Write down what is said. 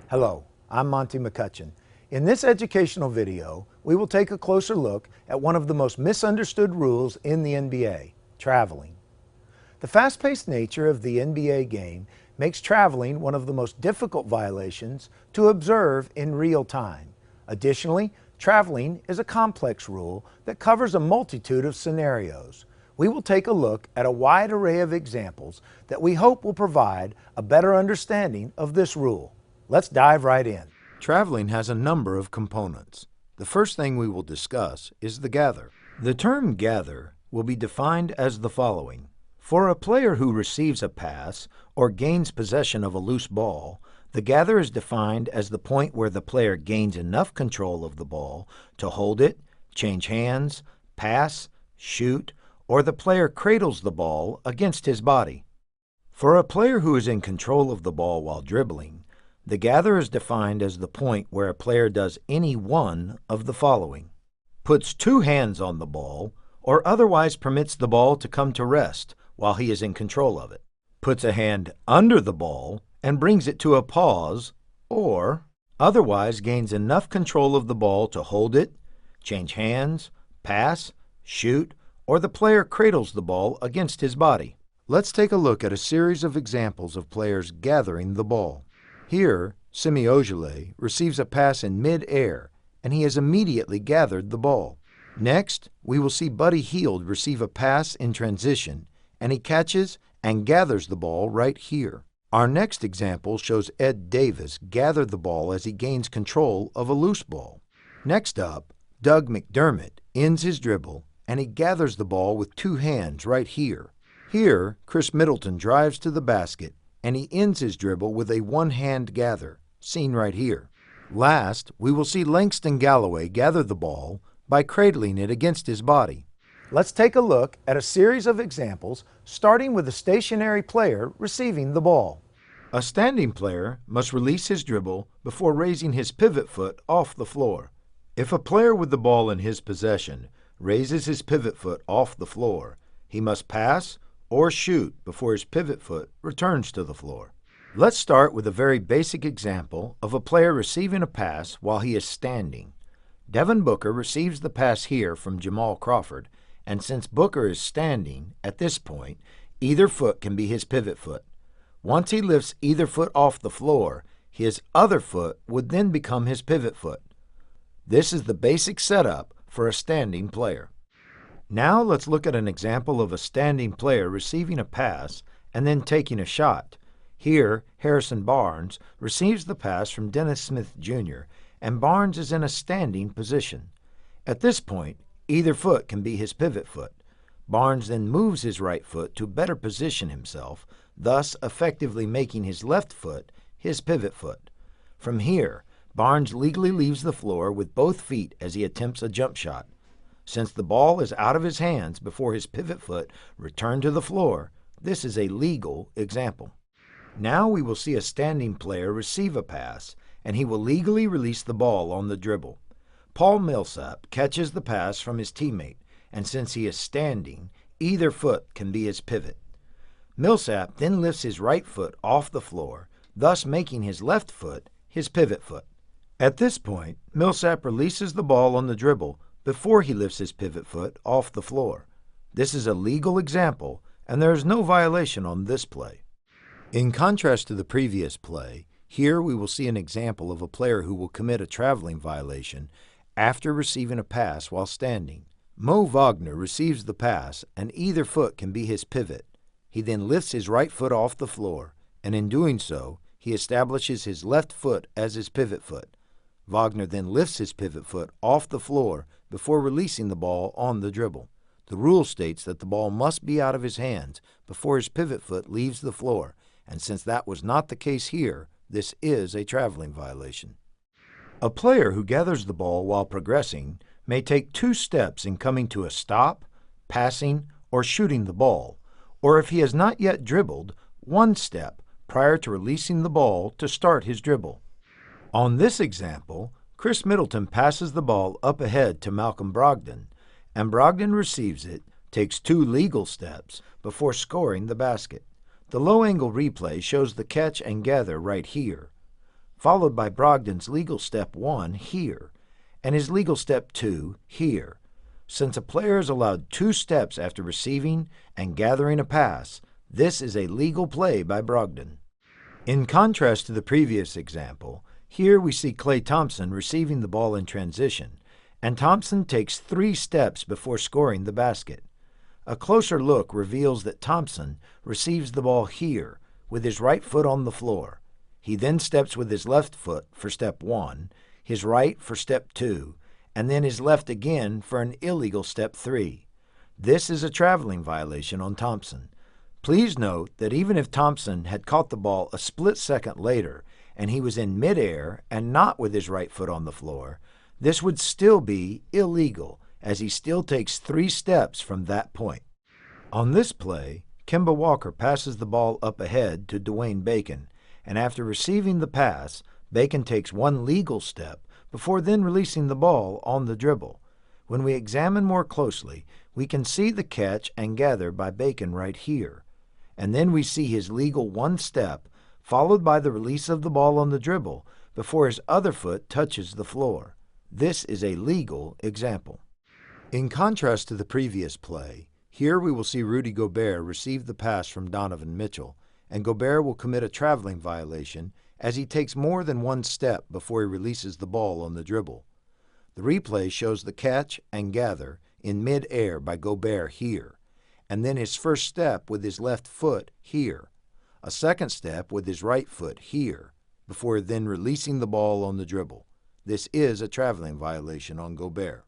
Hello, I'm Monty McCutchen. In this educational video, we will take a closer look at one of the most misunderstood rules in the NBA, traveling. The fast-paced nature of the NBA game makes traveling one of the most difficult violations to observe in real time. Additionally, traveling is a complex rule that covers a multitude of scenarios. We will take a look at a wide array of examples that we hope will provide a better understanding of this rule. Let's dive right in. Traveling has a number of components. The first thing we will discuss is the gather. The term gather will be defined as the following. For a player who receives a pass or gains possession of a loose ball, the gather is defined as the point where the player gains enough control of the ball to hold it, change hands, pass, shoot, or the player cradles the ball against his body. For a player who is in control of the ball while dribbling, the gather is defined as the point where a player does any one of the following: puts two hands on the ball, or otherwise permits the ball to come to rest while he is in control of it, puts a hand under the ball and brings it to a pause, or otherwise gains enough control of the ball to hold it, change hands, pass, shoot, or the player cradles the ball against his body. Let's take a look at a series of examples of players gathering the ball. Here, Semi Ojeleye receives a pass in mid-air, and he has immediately gathered the ball. Next, we will see Buddy Hield receive a pass in transition, and he catches and gathers the ball right here. Our next example shows Ed Davis gather the ball as he gains control of a loose ball. Next up, Doug McDermott ends his dribble, and he gathers the ball with two hands right here. Here, Chris Middleton drives to the basket, and he ends his dribble with a one-hand gather, seen right here. Last, we will see Langston Galloway gather the ball by cradling it against his body. Let's take a look at a series of examples, starting with a stationary player receiving the ball. A standing player must release his dribble before raising his pivot foot off the floor. If a player with the ball in his possession raises his pivot foot off the floor, he must pass or shoot before his pivot foot returns to the floor. Let's start with a very basic example of a player receiving a pass while he is standing. Devin Booker receives the pass here from Jamal Crawford, and since Booker is standing, at this point, either foot can be his pivot foot. Once he lifts either foot off the floor, his other foot would then become his pivot foot. This is the basic setup for a standing player. Now let's look at an example of a standing player receiving a pass and then taking a shot. Here, Harrison Barnes receives the pass from Dennis Smith Jr., and Barnes is in a standing position. At this point, either foot can be his pivot foot. Barnes then moves his right foot to better position himself, thus effectively making his left foot his pivot foot. From here, Barnes legally leaves the floor with both feet as he attempts a jump shot. Since the ball is out of his hands before his pivot foot returned to the floor, this is a legal example. Now we will see a standing player receive a pass, and he will legally release the ball on the dribble. Paul Millsap catches the pass from his teammate, and since he is standing, either foot can be his pivot. Millsap then lifts his right foot off the floor, thus making his left foot his pivot foot. At this point, Millsap releases the ball on the dribble before he lifts his pivot foot off the floor. This is a legal example, and there is no violation on this play. In contrast to the previous play, here we will see an example of a player who will commit a traveling violation after receiving a pass while standing. Mo Wagner receives the pass, and either foot can be his pivot. He then lifts his right foot off the floor, and in doing so, he establishes his left foot as his pivot foot. Wagner then lifts his pivot foot off the floor before releasing the ball on the dribble. The rule states that the ball must be out of his hands before his pivot foot leaves the floor, and since that was not the case here, this is a traveling violation. A player who gathers the ball while progressing may take two steps in coming to a stop, passing, or shooting the ball, or if he has not yet dribbled, one step prior to releasing the ball to start his dribble. On this example, Chris Middleton passes the ball up ahead to Malcolm Brogdon, and Brogdon receives it, takes two legal steps before scoring the basket. The low-angle replay shows the catch and gather right here. followed by Brogdon's legal step 1 here, and his legal step 2 here. Since a player is allowed 2 steps after receiving and gathering a pass, this is a legal play by Brogdon. In contrast to the previous example, here we see Klay Thompson receiving the ball in transition, and Thompson takes 3 steps before scoring the basket. A closer look reveals that Thompson receives the ball here with his right foot on the floor. He then steps with his left foot for step 1, his right for step 2, and then his left again for an illegal step 3. This is a traveling violation on Thompson. Please note that even if Thompson had caught the ball a split second later and he was in midair and not with his right foot on the floor, this would still be illegal, as he still takes 3 steps from that point. On this play, Kemba Walker passes the ball up ahead to Dwayne Bacon, and after receiving the pass, Bacon takes 1 legal step before then releasing the ball on the dribble. When we examine more closely, we can see the catch and gather by Bacon right here, and then we see his legal 1 step followed by the release of the ball on the dribble before his other foot touches the floor. This is a legal example. In contrast to the previous play, here we will see Rudy Gobert receive the pass from Donovan Mitchell, and Gobert will commit a traveling violation as he takes more than 1 step before he releases the ball on the dribble. The replay shows the catch and gather in mid-air by Gobert here, and then his first step with his left foot here, a second step with his right foot here, before then releasing the ball on the dribble. This is a traveling violation on Gobert.